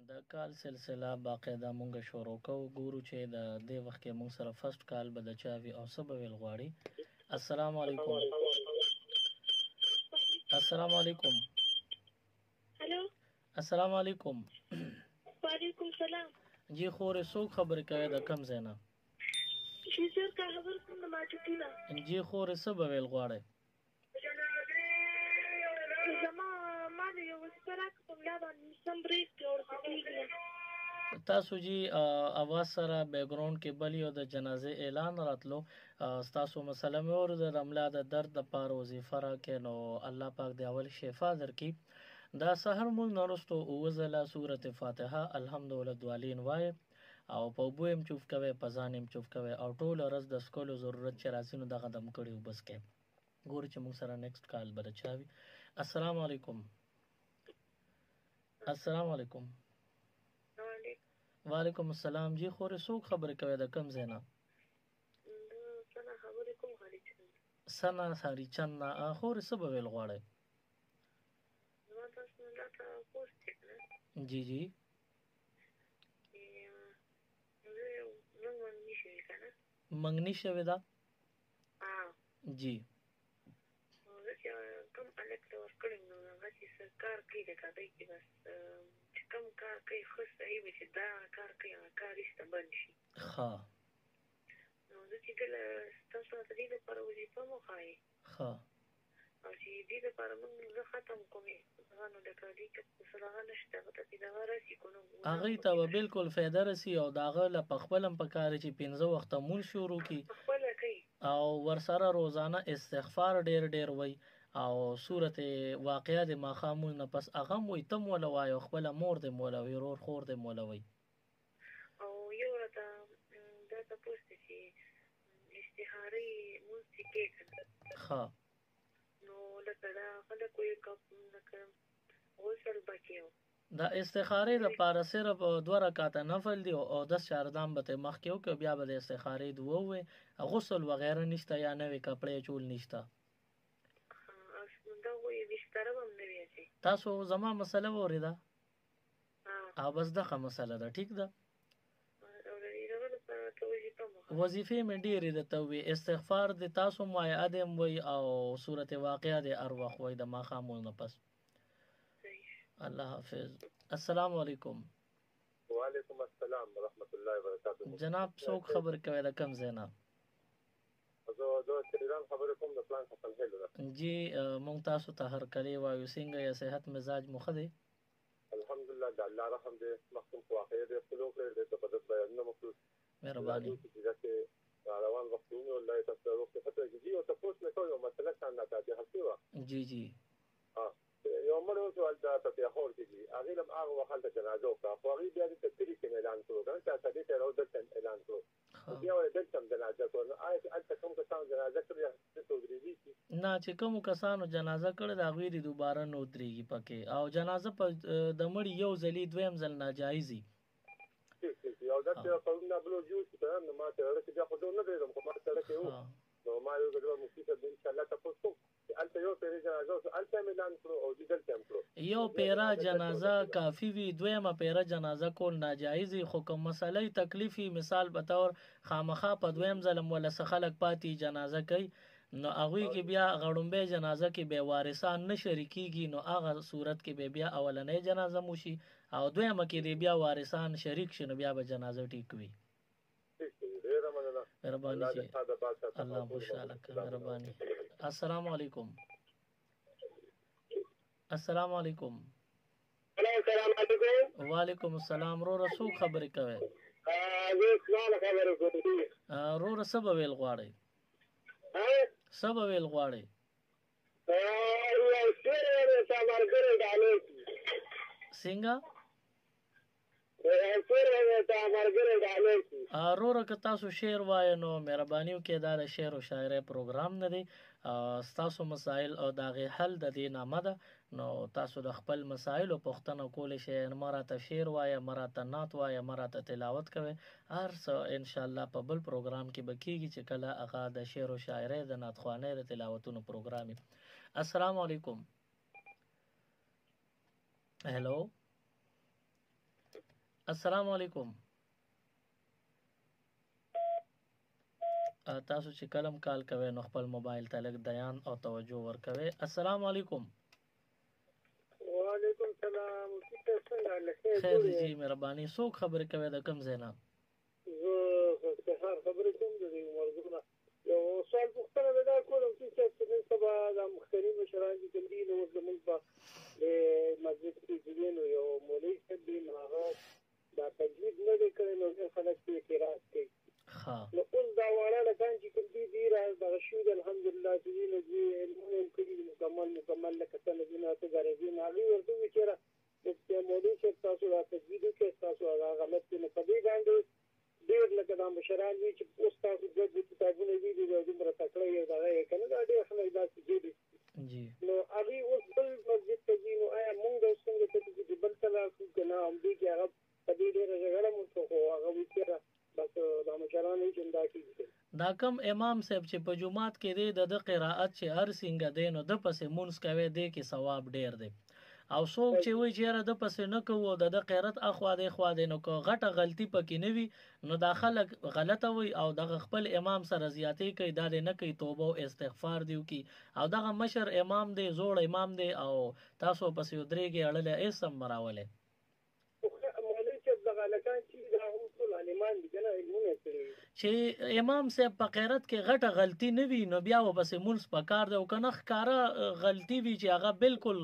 د کال سلسله باقاعده مونږ شروع کوو ګورو چې د دې وخت کې مونږ سره فرست کال به د چا وي او څه به ویل غواړي. السلام علیکم. السلام علیکم. هلو. السلام علیکم. وعلیکم سلام. جی خورې څوک خبرې کوي د کم ځای نه؟ جی سر کا خبر کوم د ماچوټینا. جی خورې څه به ویل غواړئ؟ زما ما د یو سپراک په ملا باندې سم بریک ورته کېږي. تاسو جی اواز سره بیکګراوند کې بل یو د جنازې اعلان راتلو. ستاسو مسله مې اورېده د رملا د درد دپاره وظیفه راکړې، نو الله پاک د اول شفا درکړي. دا سحر مونږ نه وروستو اووه ځله سورت فاتحه الحمدلله دوالین وایې او په اوبو یم چوف کوئ، په ځان یم چوف کوئ او ټوله ورځ د څښلو ضرورت چې راځي نو دغه دم کړي اوبه څښئ. ګورو چې مونږ سره نیکسټ کال به د چا وي. السلام علیکم. السلام علیکم. وعلیکم السلام. جی خورې څوک خبرې کوي د کم ځای نه؟ سنا خاریچن نه. خورې څه به ویل غواړئ؟ جی جی منګنی شوې ده. جی کم الک ته ورکړی نو هغه چې سرکار کوي د کادۍ کې بس چې کم کار کوي ښه صحیح وي چې دا کار کوي هغه کار ایسته بند شي. ښه نو زه چې کله ستاسو ته دې لپاره وظیفه مو ښایي ښه او چې دې لپاره موږ زه ختم کوم هغه نو د کادۍ کې څه هغه نشته هغه ته چې دغه راسي کو نو هغې ته به بالکل فایده رسي او د هغه له پخپله هم پکار چې 15 وخته مونځ شروع کړي خپله کوي او ورسره روزانه استغفار ډېر ډېر وی او صورت واقعه د ماښامونځ نه پس هغه هم وایي ته م وله وایي او خپله مور دې م وله وایي ورور خور دې م وله وایي. او یو راته دا تپوس دی چې استخارۍ مونځ چې کېږي ښه نو لکه دا خلک وایي لکه غسل به کوو دا استخارې دپاره صرف 2 رکعته نفل دی او 10 چاردام به ترې مخکې وکړو بیا به د استخارې دعا ووایې. غسل وغیره نشته یا نوې کپړې چول نشته. دا وایي بستره به هم نه وي اچوي. تاسو زما مسله واورېده او بس دغه مسله ده ټیک ده. وظیفې مې ډېرې درته ووایي استغفار د تاسو هم وایي ادې هم وایي او صورت واقعه د هر وخت وایي د ماښامونځ نه پس. الله حافظ. السلام علیکم. وعلیکم السلام ورحمت الله وبرکاته. جناب څوک خبرې کوي د کم ځای نه؟ زه د تهران خبرې کوم د پلان حسن هیلو ده. جی مونږ تاسو ته هرکلی وایو. څنګه یې صحت مزاج مو ښه دی؟ الحمدلله د الله رحم دی. مخکې خو واقعه دې خپلو کړی دی د بدت بیانونه مو کړو مهرباني روان وختونه والله تاسو ته وخت ښه کېږي او تاسو نه کوئ مسله څنګه تاسو حسي وه. جی جی یو مړ اوس ولدا ته خور کېږي هغې هم هغه وخت د جنازه وکړه خو هغې بیا د تکري کې اعلان کړو که نه چا ته دې ته راو دلته اعلان کړو بیا ولې دلته هم جنازه کړو نو آیا چې هلته کوم کسانو جنازه کړې دلته ودرېږي نه چې کومو کسانو جنازه کړې د هغوی دې دوباره نه ودرېږي پکې او جنازه په د مړي یو ځلي دویم ځل ناجایزي یو داسې قانونونه بلو جوړ شي که نه نو ما ته اړه کې بیا خو زه نه درېدم خو ما سره کې وو نو ما یو ګډه مفتي صاحب انشاءالله تپوس کوم چې هلته یو پیرې جنازه اوس هلته هم اعلان کړو او دې دلته هم کړو. یو پیره جنازه کافي وي دویمه پیره جنازه کول ناجایز وي خو کوم مسئله تکلیفي مثال په طور خامخا په دویم ځل هم ولې څه خلک پاتې جنازه کوي نو هغوی کې بیا غړومبی جنازه کې بیا وارثان نه شریکېږي نو هغه صورت کې بیا اولنۍ جنازه مو شي او دویمه کې بیا وارثان شریک شي نو بیا به جنازه ټیک وي. مهرباني چې الله خوشحاله کړه. مهرباني. السلام علیکم. السلام علیکم. السلام علیکم. وعلیکم السلام. وروره څوک خبرې کوئ؟ زه اسمان خبرې کوم. وروره څه به ویل غواړئ؟ څه به ویل غواړئ؟ څنګه؟ وروره که تاسو شعر وایه نو مهرباني وکړئ دا د شعر و شاعرۍ پروګرام نه دی. ستاسو مسایل او د هغې حل د دې نامه ده نو تاسو د خپل مسایلو پوښتنه کولی شئ. مه راته شعر وایه مه راته نعت وایه مه راته تلاوت کوئ هر څه انشاءالله په بل پروګرام کې به کېږي چې کله هغه د شعر و شاعرۍ د نعتخوانۍ د تلاوتونو پروګرام وي. السلام علیکم. هلو السلام علیکم. تاسو چې کلم کال کوي نو خپل موبایل ته لږ دیان او توجه ورکوي. السلام علیکم. وعلیکم السلام. خیر دی جی مهرباني. څوک خبرې کوي د کوم ځای نه؟ زه سهار خبرې کوم د دې موضوع نه. یو سوال پوښتنه به دا کوم چې نن سبا د مختلفو مشران دي کوم دي نو زموږ په مسجد کې ځینو یو مولوي صاحب دی هغه دا تجوید نه دی کړی نو خلک یې اعتراض کوي. نو اوس دا واړه لکان چې کوم دي راز دغه شو د الحمدلله چې نو دې علمونه کوي مکمل لکه څنګه دي نه ته غریبي نه وي ورته وچره چې مولوي صاحب تاسو را تجوید کې تاسو هغه غلط نه پدې باندې ډېر لکه دا مشران دي چې اوس تاسو د کتابونو دي د دومره تکړه یو دا یې کنه دا ډېر خلک دا دي جی نو هغه اوس بل مسجد ته دي نو آیا مونږ څنګه ته چې بل څه کنه هم دي چې هغه پدې ډېر جګړه مو څه هغه وچره بس دا مشران یې چندا کوي. دا کم امام صاحب چې په جمعات کې دی د قرائت چې هر څنګه دی نو د پسې مونږ کوي دی کې ثواب ډېر دی او څوک چې وایي چې یاره د پسې نه کوو د قرائت اخوا دی نو که غټه غلطي پکې نه وي نو دا خلک غلطه وي او دغه خپل امام سره زیاتې کوي دا نه کوي توبه او استغفار دیو کی او دغه مشر امام دی زوړ امام دی او تاسو پسې درېږي اړله اسم مراوله چې امام صاحب په قرائت کې غټه غلطي نه وي نو بیا وبسې مونږ په کار دی او کنه ښکارا غلطي وي چې هغه بالکل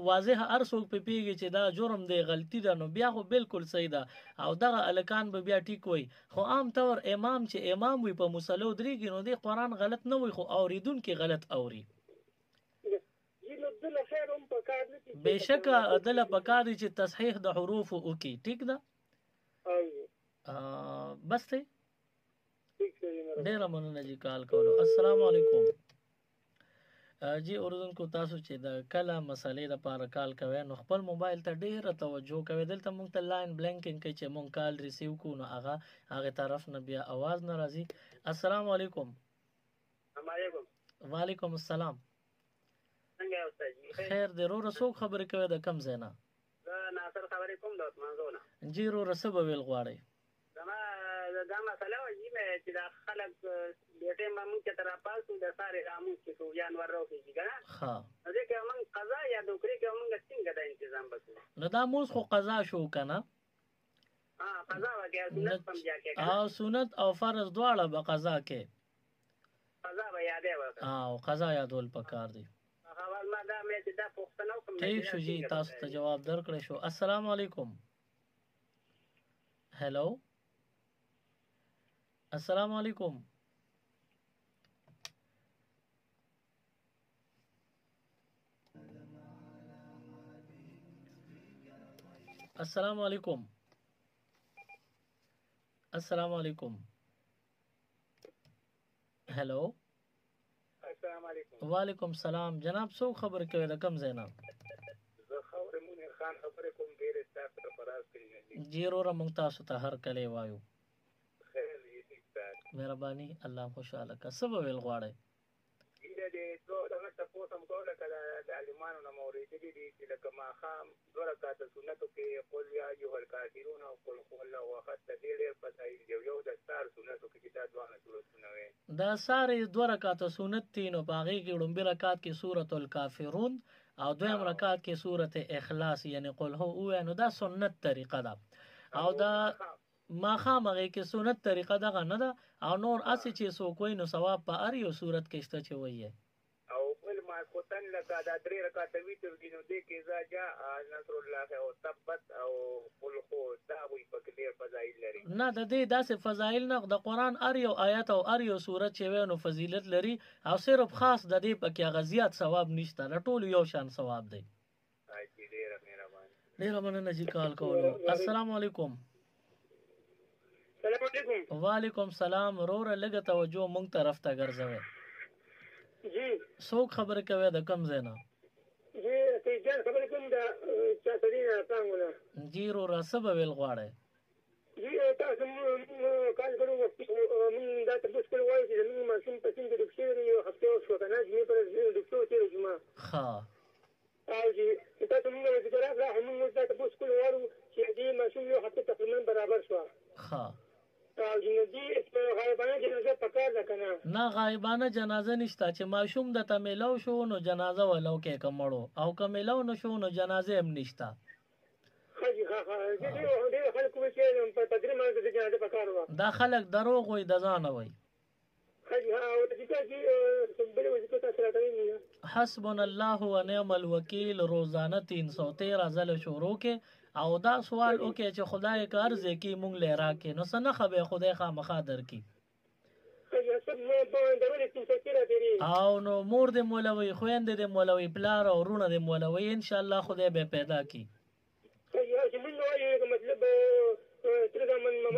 واضح ارسو په پیږي چې دا جرم دی غلطي ده نو بیا خو بالکل صحیح ده او دغه الکان به بیا ټیک وي خو عام طور امام چې امام وي په مصلو درېږي نو دی قرآن غلط نه وي خو اوریدونکو غلط اوري بهشکه عدل پکاري چې تصحیح د حروف وکي ټیک ده بس ته ډیر مننه جی کال کولو. السلام علیکم جی اوردونکو تاسو چې د کله مسلې د پاره کال کوي نو خپل موبایل ته ډیره توجه کوئ. دلته مونږ ته لاین بلینکینګ کوي چې مونږ کال ریسیو کو نو هغه طرف نه بیا आवाज نه راځي. السلام علیکم. وعلیکم السلام. څنګه استاد جی؟ خیر دی. رو رسو خبرې کوي د کم زینا؟ ناصر خبرې کوم د منځونه. جی رو رسو ویل غواړي. دا مسله وایي چې دا خلک د ټیم موږ ته را پاسو د ساري رامو چې خو جانور راوځي کنه ها نو دې کې موږ قضا یا دوکري کې موږ څنګه دا تنظیم وکړو نو دا موږ خو قضا شو کنه قضا وکړه سنت سم بیا کې او سنت او فرض دواړه به قضا کې قضا به یادې وکړه او قضا یادول پکار دی. اول ما دا مې دا پوښتنه وکړم. ٹھیک شو جی تاسو ته جواب درکړې شو. السلام علیکم. هلو السلام علیکم. السلام علیکم. السلام علیکم. هلو السلام علیکم. وعلیکم السلام. جناب څو خبر کوي د کم زینا؟ زه خبر مونږ خان خبرې کوم ډېر ستاسو پر فراز کړی جیرو را مونږ تاسو ته هر کله وایو. مهرباني الله خوشاله کا سبب ویل غواړي. دې دغه تاسو هم کوله کله د عالمانو نو مورید دي چې لکه ما خام دوه رکعات سنتو کې قول یا ایه الکافرون او قل هو الله احد د دې په ځای یو د ستار سنتو کې دا دوه سورتونه وي. دا ساره دوه رکعات سنت تینو باغی کې لومبي رکعات کې سورۃ الکافرون او دویم رکعات کې سورۃ اخلاص یعنی قل هو نو دا سنت طریقه ده او دا ما خامغه کې سنت طریقه دغه نه ده او نور اسی چې سو کوئی نو ثواب په ار یو صورت کې شته چې وایي او بل ما کوتن لکه دا درې رکعات ویتر دینو دې کې زاجا نصر الله او ثبت او قل خو دا وي په ډېر فضایل لري. نه د دې داسې فضایل نه د قران ار یو آیت او ار یو صورت چې وینو فضیلت لري او صرف خاص د دې په کې غزيات ثواب نشته نه ټول یو شان ثواب دی. ډېر مننه چې کال کولو. السلام علیکم. السلام علیکم. وعلیکم السلام. روره لګه توجه مونږ طرف ته ګرځوي. جی څوک خبره کوي د کم زینا؟ جی ته ځان خبرې کوم دا چا سړي نه تانګونه. جی روره سبب ویل غواړي. جی تاسو کال کړو مونږ دا تاسو کول وایي چې موږ ماشوم په څنګه د ډاکټر یو هفته شو کنه چې پر ډاکټر تیر جمعه ها او جی تاسو موږ د ګرافه موږ دا تاسو کول وایو چې دې ماشوم یو هفته تقریبا برابر شو ها او جنازي غایبانه جنازه پکار ده کنه نه غایبانه جنازه نشته چې ماشوم د تمیلو شو نو جنازه ولو کې کمړو او کمیلو نشو نو جنازه هم نشته خاجي ها دې خلک چې په تدریمه د جنازه پکار و دا خلک دروغ وي د ځان وي خاجي ها او د چې بل وظیفه تاسو راټوي حسبنا الله ونعم الوکیل روزانه 313 ځله شروع کې او دا سوال وکي چې خدای کار زکی مونږ لرا کې نو سنه خبره خدای خامخا درکې او نو مور د مولوي خويند د مولوي پلار او رونه د مولوي ان شاء الله خدای به پیدا کی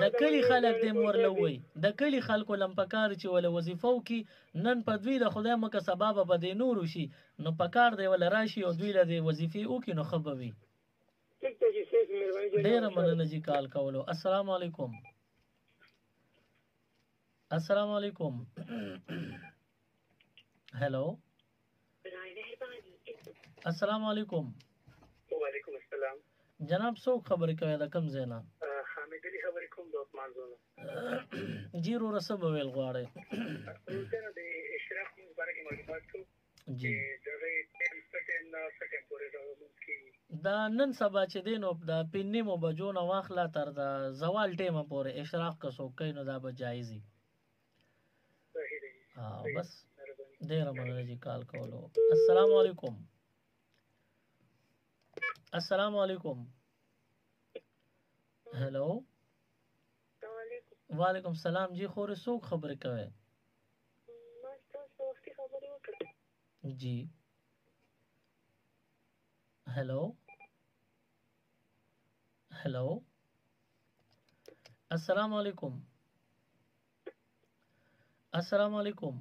د کلی خلک د مورلوي د کلی خلکو لمپکار چې ول وظیفو کې نن په دوی د خدای مکه سبب به د نور شي نو پکار دی ول راشي او دوی له وظیفې او کې نو خبوي ډیر مننه جی کال کولو السلام علیکم السلام علیکم هلو السلام علیکم وعلیکم السلام جناب څوک خبرې کوي د کم زینا حامد علي خبرې کوم د عثمان زونه جیرو رسب ویل غواړي روزانه د اشراق مبارک معلومات کو جی دغه سټم پورې دا نن سبا چې دینو د پینیمو بجو نه واخلا تر د زوال ټیمه پورې اشراق کسو کینو دا به جایزي بس ډیر مننه جی کال کولو السلام علیکم السلام علیکم هلو وعلیکم السلام جی خور څوک خبرې کوي ما تاسو وختي خبرې وکړه جی هلو هلو السلام علیکم السلام علیکم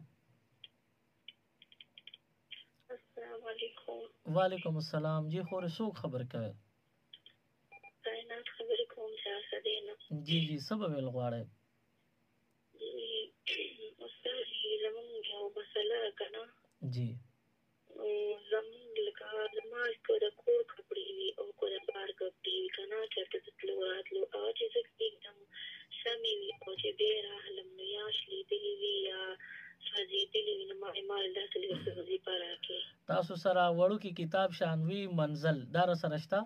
السلام علیکم وعلیکم السلام جی خور څوک خبر کوي کائنات خبرې کوم چې دینه جی جی سبب ویل غواړي استاد زمونږ یو مسله کنه جی زمونږ لکه زماج کو د کور کپړې وي او کو د بار کپړې وي کنه چېرته تلو راتلو او چې زه एकदम سمې وي او چې ډېر اهلم نو یا شلیدلې وي یا سوځېدلې وي نو ما داسې لږ وظیفه راکړې تاسو سره وړوکی کتاب شانوي منزل دا سره شته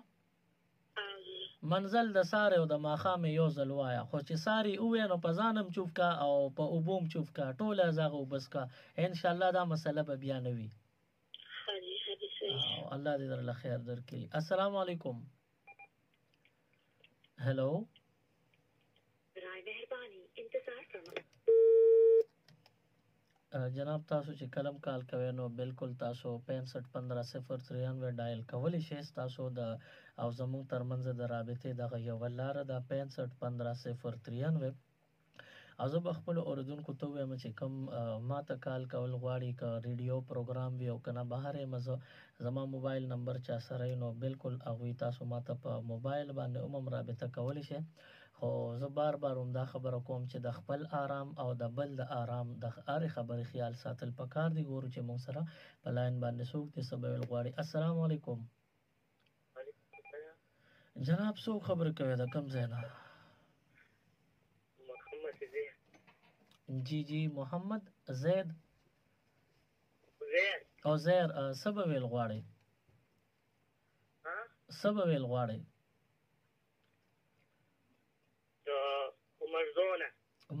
منزل د ساره او د ماخام یو ځل وایا خو چې ساری اوې نو په ځانم چوف کا او په اوبوم چوف کا ټوله زغه وبس کا ان شاء الله دا مسله به بیان وي الله دې درله خیر درکړي السلام علیکم هلو جناب تاسو چې کلم کال کوي نو بالکل تاسو 651503 ډایل کولی شئ تاسو د او زموږ ترمنځ د رابطې دغه یو لار د 651503 او زه به خپل اوریدونکو ته وایم چې کوم ما ته کال کول غواړي که ریډیو پروګرام وي او کنه بهر مزه زما موبایل نمبر چا سره نو بالکل هغه تاسو ما ته په موبایل باندې عموم رابطه کولی شئ خو زه بار هم دا خبره کوم چې د خپل آرام او د بل د آرام د هر خبرې خیال ساتل پکار دی ګورو چې موږ سره په لاین باندې څوک دې سبب غواړي السلام علیکم جناب څوک خبر کوي دا کم ځای نه جی جی محمد زید او زیر سبب ویل غواړي سبب ویل غواړي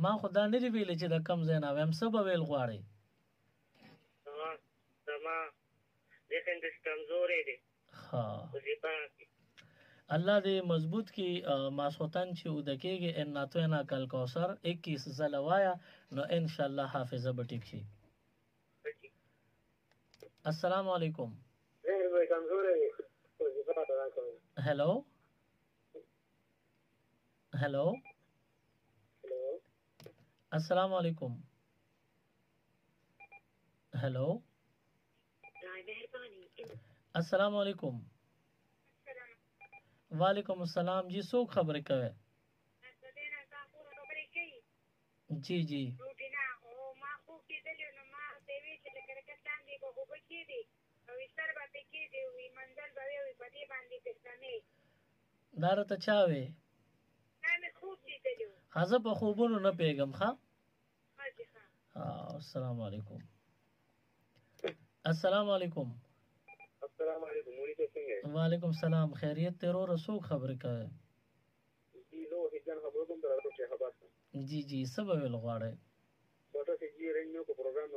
ما خدا نه دی ویل چې د کم ځای نه ویم سبب ویل غواړي ما لیکن د کمزورې دي ها الله دې مضبوط کی ماسوتن چې ودکیږي ان ناتوینا کل کوثر 21 زلوایا نو ان شاء الله حافظه بټیک شي السلام علیکم هلو هلو السلام علیکم هلو السلام علیکم وعلیکم السلام جی څوک خبرې کوي جی جی دا راته چا وې زه په خوبونو نه پیږم ښه السلام علیکم السلام علیکم السلام علیکم مولوی صاحب څنګه یې وعلیکم السلام خیریت ته وروره څوک خبرې کوي جی زه وحیدجان خبرې کوم د راډیو شهباز جی جی څه به ویل غواړئ ډاکټر صاحب جی رنګ کو پروګرام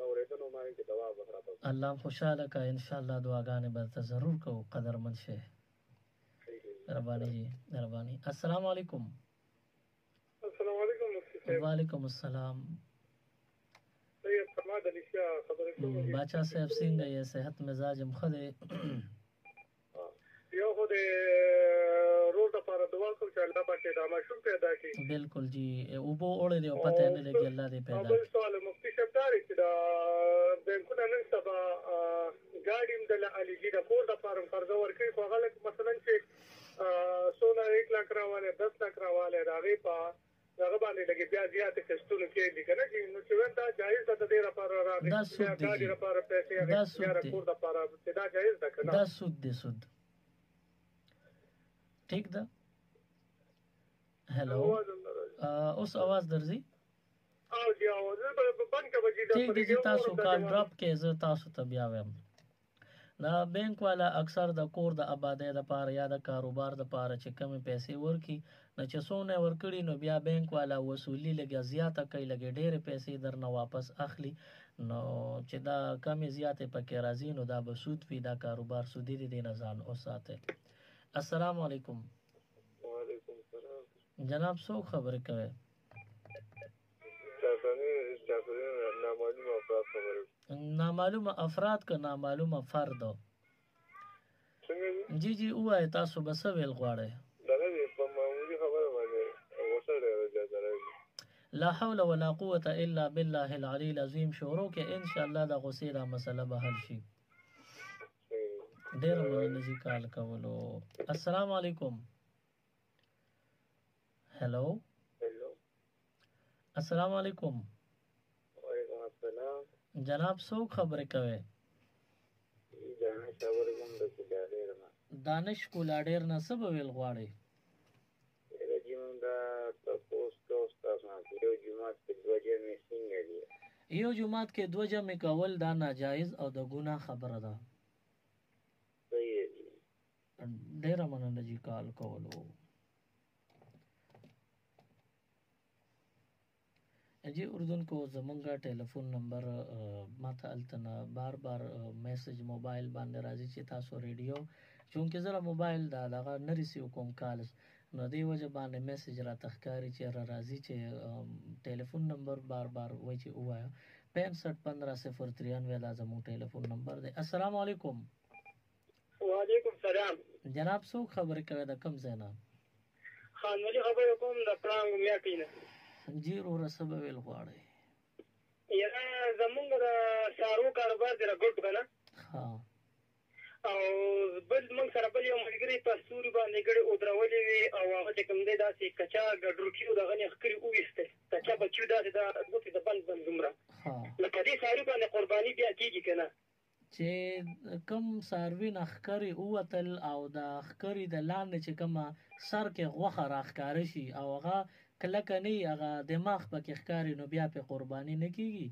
اورېدنو باندې چې دوا وخوره الله خوشاله کا ان شاء الله دعاګانې به ته ضرور کوو قدرمن شي مهرباني جی مهرباني السلام علیکم السلام علیکم مفتی صاحب وعلیکم السلام سید حماد علی شاه خبرې کوم باچا صاحب څنګه یې صحت مزاج مخه دی یو خو د روز لپاره دعا کوم چې الله پاک دا ماشوم پیدا کړي بالکل جی او بو اورې دی او پته نه لګي الله دې پیدا بل سوال مفتی صاحب دا چې دا بانکونه نن سبا ګاډیم د علي جی د کور د فارم قرض ورکړي خو هغه مثلا چې 1 लाख راواله 10 लाख راواله راغی په هغه باندې لګي بیا زیات قسطونه کې دي کنه چې نو چې وندا جایز ده د دې لپاره راغی دا سود دی ګاډي لپاره پیسې هغه کور د لپاره دا جایز ده کنه دا سود دی سود ٹھیک ده هلو اوس आवाज درځي او دی आवाज بند کړئ ٹھیک دی چې تاسو کال ډراپ کې زه تاسو ته بیا وایم دا بینک والا اکثر د کور د آبادی د پاره یا د کاروبار د پاره چې کمی پیسې ورکي نو چې څونه ورکړي نو بیا بینک والا وصولی لګي زیاته کوي لګي ډېرې پیسې درنه واپس اخلي نو چې دا کمی زیاتې پکې راځي نو دا به سود وي دا کاروبار سودی دی نه ځان اوساته السلام علیکم وعلیکم السلام جناب څوک خبرې کوي نامعلومه افراد که نامعلومه فرد جی جی وای تاسو بس ویل غواړئ لا حول ولا قوة الا بالله العلی العظیم شروع کې ان شاء الله د غصې دا مسله به حل شي ډیر مننه کال کولو السلام علیکم هلو السلام علیکم وعلیکم السلام جناب څوک خبرې کوي دانش کولاډیر نه څه به ویل غواړئ یو جماعت کې 2 جمع کول دا ناجایز او د ګناه خبره ده ډیر مننه جی کال کولو جی اردن کو زمونږه ټلیفون نمبر ماته التنا بار بار میسج موبایل باندې راځي چې تاسو ریډیو چونکه زره موبایل دا دغه نریسیو کوم کالز نو دی وجه باندې میسج را تخکاری چې را راځي چې ټلیفون نمبر بار بار وای چې وایا 651503 دا زموږ ټلیفون نمبر دی السلام علیکم وعلیکم السلام جناب څوک خبرې کوي د کم ځای نه خان ولی خبرې کوم د پړانګ میاټینه جی رو رسبه ویل غواړي یا زمونږ د سارو کاروبار دی راګوت کنه ها او بل موږ سره بل یو ملګری په سوري باندې ګړې او درولې وي او هغه چې کوم دی داسې کچا ګډرو کیو دغه نه خکري اوېسته کچا بچو داسې دا غوټي د بند زمره لکه دې ساري باندې قرباني بیا کیږي کنه چې کم ساروی نخکری اوتل او د خکری د لاندې چې کما سر کې غوخه راخکاره شي او هغه کله کني هغه دماغ پکې ښکاری نو بیا په قرباني نه کیږي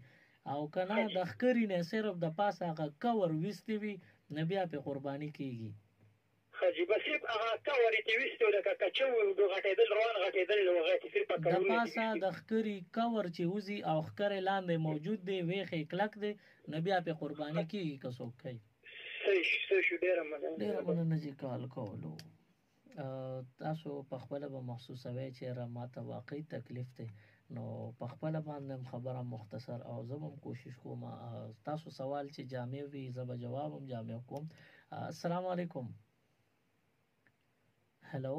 او کنه د خکری نه صرف د پاسه هغه کور وستي وي نه بیا په قرباني کیږي خجی بس هغه کور ته وستو د کچو د غټېدل روان غټېدل نو غټې صرف په د پاسه د خکری کور چې وزي او خکری لاندې موجود دی ویخې کلک دی نه بیا په قرباني کیږي که څوک کوي صحیح شو ډېره مننه چې کال کولو تاسو په خپل به محسوسوي چې را ماته واقعي تکلیف دی نو په خپل باندې خبره مختصر او زبم کوشش کوم تاسو سوال چې جامع وي زب جوابم جامع کوم السلام علیکم هلو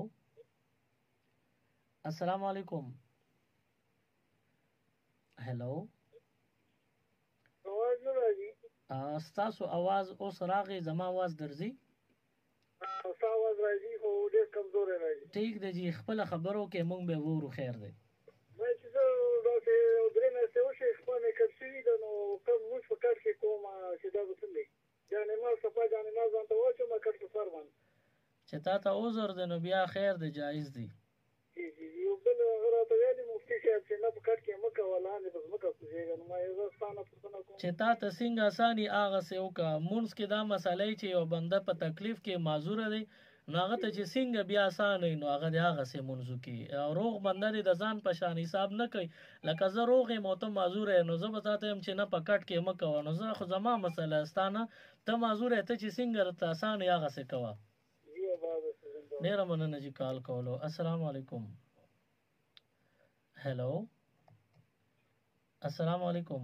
السلام علیکم هلو आवाज نه راځي تاسو आवाज اوس راغی زما आवाज درځي आवाज راځي خو ډېر کمزور راځي ٹھیک دی جی خپل خبرو کې مونږ به وورو خیر دی ما چې زه داسې درې میاشتې وشي خپل میکپ شوي ده نو کم موږ په کار کې کوم چې دا به څنګه یا نماز صفا یا نماز ځان ته واچوم کټ په سر باندې چې تا ته عذر دی نو بیا خیر دی جایز دی. یو بل هغه راته ویلي مفتي صاحب چې نه په کټ کې مه کوه لاندې په ځمکه کوزېږه. نو ما یې زه ستا نه پوښتنه کوم چې تا ته څنګه اساني هغسې وکړه. مونځ کې دا مسئله چې یو بنده په تکلیف کې معذوره دی نو هغه ته چې څنګه بیا اسانه وي نو هغه د هغسې مونځ وکړي. او روغ بنده دی د ځان په شان حساب نه کوي. لکه زه روغ یم او ته معذوره یې نو زه به تا ته یم چې نه په کټ کې مه کوه. نو زه خو زما مسله ستا نه، ته معذوره یې، ته چې څنګه درته اسانه یې هغسې کوه. ډېره مننه چې کال کولو. السلام علیکم. هلو السلام علیکم.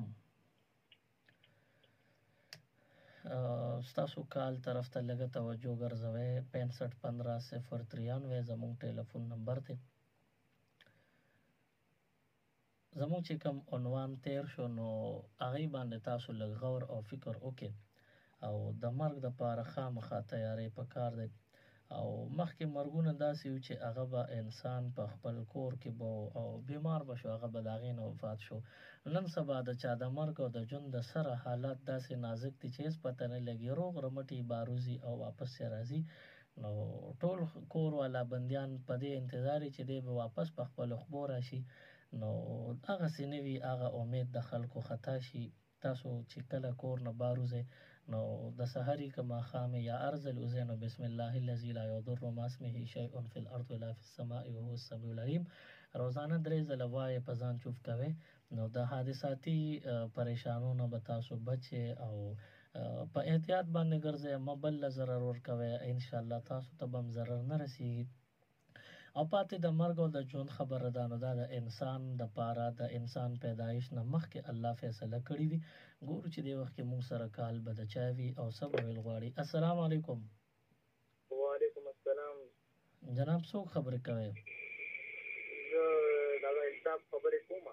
ستاسو کال طرف ته لږه توجه ګرځوئ. 6515 زموږ ټلیفون نمبر دی. زموږ چې کوم عنوان تیر شو نو هغې باندې تاسو لږ غور او فکر وکړئ او د مرګ دپاره خامخا تیاری پکار دی. او مخکې مرګونه داسې وو چې هغه به انسان په خپل کور کې به او بیمار به شو، هغه به د هغې نه وفات شو. نن سبا د چا د مرګ او د ژوند د سره حالات داسې نازک دي چې هېڅ پته نه لګي. روغ رمټې باروزي او واپس یې راځي. نو ټول کور والا بندیان په دې انتظار چې دی به واپس په خپلو خبو راشي. نو هغسې نه وي، هغه امید د خلکو خطا شي. تاسو چې کله کور نه باروزئ نو د سحري که ماښام یا ارزل اوزئ نو بسم الله الذي لا يضر مع اسمه شيء في الارض ولا في السماء وهو السميع العليم روزانه 3 ځله وایې، په ځان چوف کوئ. نو د حادثاتي پریشانونو به تاسو بچئ او په احتیاط باندې ګرځئ. مه بل له ضرر ورکوئ. انشاءالله تاسو ته به هم ضرر نه رسیږي. او پاتې د مرګ او د ژوند خبره ده نو دا د انسان د پاره د انسان پیدایش نه مخکې الله فیصله کړې وي. ګورو چې دې وخت کې موږ سره کال به د چا وي او څه به ویل غواړي. السلام علیکم. وعلیکم السلام. جناب څوک خبرې کوئ؟ زه دغه انصاف خبرې کوم.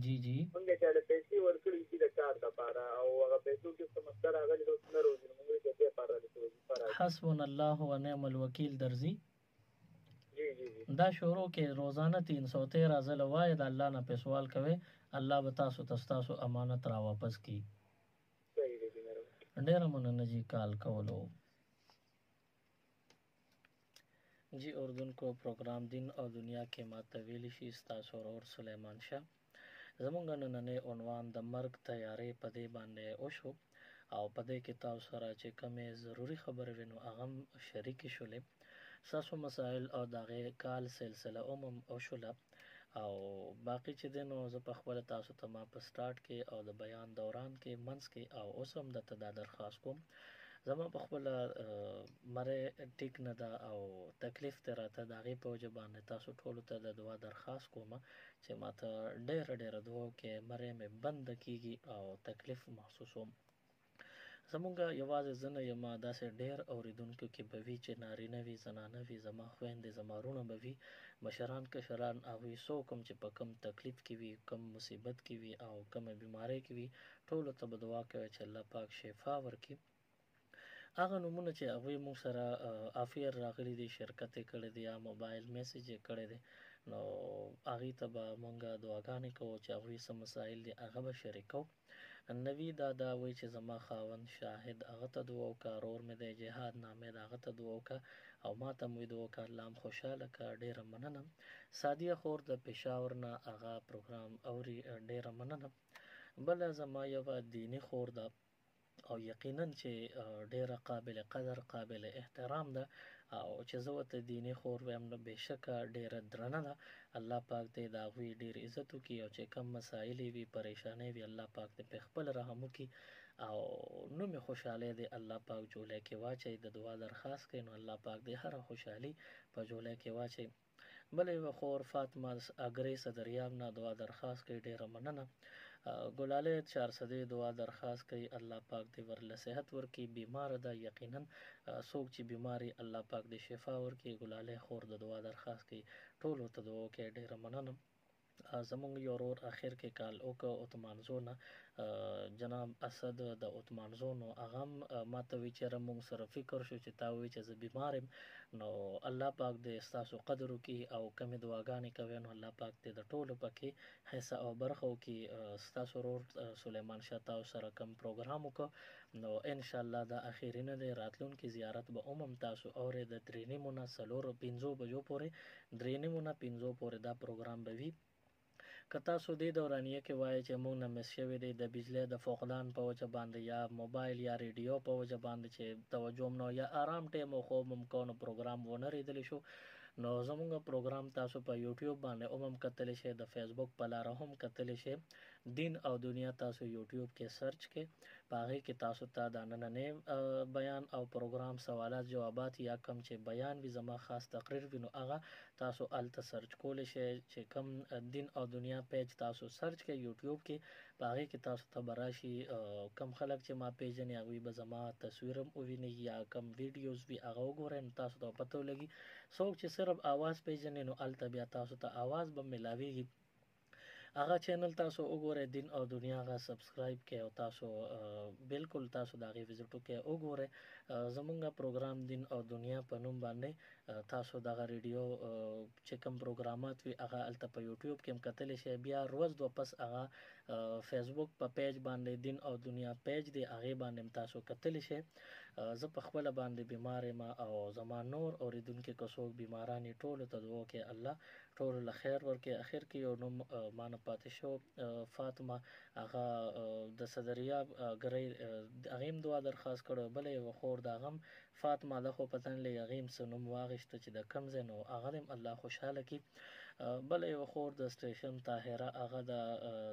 جی جی. موږ چې له پیسې ورکړي دي د کار دپاره او هغه پیسو کې څه مسله راغلې ده اوس نه روزي، موږ یې د دې لپاره حسبنا الله ونعم الوکیل درځي. جی جی جی. دا شروع کې روزانه 313 ځله وایي، د الله نه په سوال کوي، الله به تاسو ته امانت را واپس کړي. صحیح دی مهرباني. ډېره مننه جی کال کولو. جی اردن کو پروګرام دین او دنیا کې ماته ویلی شي ستاسو ورور سلیمان شاه. زمونږ نننی عنوان د مرګ تیاری په دې باندې وشو او په دې کې تاسو سره چې کومې ضروري خبرې وي نو هغه هم شریکې شولې. ستاسو مسایل او د هغې کال سلسله هم وشوله او باقي چې دی نو زه په خپله تاسو ته ما په سټارټ کې او د بیان دوران کې منځ کې او اوس هم درته دا درخواست کوم، زما په خپله مری ټیک نه ده او تکلیف دی راته، د هغې په وجه باندې تاسو ټولو ته د دعا درخواست کوم چې ما ته ډېره دعا وکړئ، مری مې بنده کېږي او تکلیف محسوسوم. زمونږ یوازې زه نه یم، داسې ډېر اورېدونکو کې به وي چې نارینه وي، زنانه وي، زما خویندې، زما وروڼه به وي، مشران کشران، هغوی څوک هم چې په کم تکلیف کې وي، کم مصیبت کې وي او کمه بیمارۍ کې وي، ټولو ته به دعا کوئ چې الله پاک شفا ورکړي. هغه نومونه چې هغوی موږ سره افیر راغلي دي، شرکت یې کړی دی یا موبایل میسیج یې کړی دی، نو هغې ته به مونږ دعاګانې کوو چې هغوی څه مسایل دي هغه به شریکو. نوی دادا وایي چې زما خاوند شاهد، هغه ته دعا وکړه، ورور مې دی جهاد نامید، هغه ته دعا وکړه او ما ته مې دعا وکړه، الله هم خوشحاله کړه، ډېره مننه. سادیه خور د پېښور نه هغه پروګرام اوري، ډېره مننه. بله زما یوه دیني خور ده او یقینا چې ډېره قابل قدر قابل احترام ده او چې زه ورته دیني خور وایم نو بېشکه ډېره درنه ده. الله پاک دې د هغوی ډېر عزت وکړي او چې کم مسایل وي پریشانۍ وي الله پاک دې په خپل رحم وکړي او نوم یې خوشحالۍ دې الله پاک جولای کې واچوي. د دعا درخواست کوي نو الله پاک دې هره خوشحالي په جولای کې واچوي. بله یوه خور فاطمه اګرې صدریاب نه دعا درخواست کوي، ډېره مننه. ګلالی 400 دعا درخواست کوي، الله پاک دې ورله صحت ورکړي، بیماره ده یقینا څوک چې بیماري الله پاک دې شفا ورکړي. ګلالی خور د دعا درخواست کوي، ټولو ته دعا وکړئ، ډېره مننه. زمونږ یو ورور اخر کې کال وکړ اتمانزو نه جناب اسد د اتمانزو نو هغه هم ما ته وی چېرې مونږ سره فکر شو چې تا وی چې زه بیمار یم نو الله پاک دې ستاسو قدر وکړي او کمې دعاګانې کوي نو الله پاک دې د ټولو پکې حصه او برخه وکړي. ستاسو ورور سلیمان شاه تاسو سره کوم پروګرام وکړ نو ان شاء الله دا اخیری نه دی راتلونکي زیارت به تاسو اورئ د 3:30 نه 4:05 بجو پورې 3:30 نه 5 پورې دا پروګرام به وي. که تاسو دې دورانیه کې وایي چې موږ نه مس شوی دی د بجلی د فقدان په وجه باندې یا موبایل یا ریډیو په وجه باندې چې توجه نو یا آرام ټیم او خوب هم کوو نو پروګرام ونه ریدلی شو نو زموږ پروګرام تاسو په یوټیوب باندې هم کتلی شئ د فیسبوک په لاره هم کتلی شئ دین او دنیا تاسو یوټیوب کې سرچ کې په هغې کې تاسو ته دا نننی بیان او پروګرام سوالات جوابات یا کم چې بیان وي زما خاص تقریر وي نو هغه تاسو هلته سرچ کولی شئ چې کم دین او دنیا پیج تاسو سرچ کې یوټیوب کې په هغې کې تاسو ته به راشي کم خلک چې ما پیژني هغوی به زما تصویر هم وویني یا کم ویډیوز وي هغه وګورئ نو تاسو ته پته ولګي. څوک چې صرف آواز پیژني نو هلته بیا تاسو ته آواز به ملاویږي هغه چینل تاسو وګورئ دین او دنیا هغه سبسکرایب کړئ او تاسو بالکل تاسو د هغې وزټ وکړئ وګورئ زمونږ پروګرام دین او دنیا په نوم باندې تاسو دغه ریډیو چې کوم پروګرامات وي هغه هلته په یوټیوب کې هم کتلی شئ بیا روز دوه پس هغه فیسبوک په پیج باندې دین او دنیا پیج دی هغې باندې هم تاسو کتلی شئ. زه په خپله باندې بیمار یم او زما نور اورېدونکي که څوک بیماران یې ټولو ته دعا وکړئ الله ټولو له خیر ورکړي. اخر کې یو نوم ما نه پاتې شو فاطمه هغه د صدریاب ګرۍ هغې هم دعا درخواست کړی بله یوه خور د هغه هم فاطمه ده خو پته نه لګي هغې هم څه نوم واخیسته چې د کوم ځای نو هغه هم الله خوشحاله کړي. بله یوه خور د سټیشن طاهره هغه د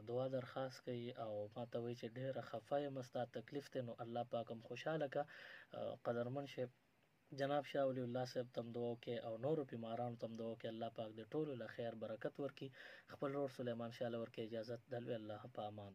دعا درخواست کوي او ما ته وایي چې ډېره خفه یم ستا تکلیف دی نو الله پاک هم خوشحاله کړه. قدرمن شیخ جناب شاه ولی الله صاحب تم دعا وکړئ او نورو بیمارانو تم دعا وکړئ الله پاک دې ټولو له خیر برکت ورکړي. خپل ورور سلیمان شاه له ورکړي اجازت دلوي الله په امان.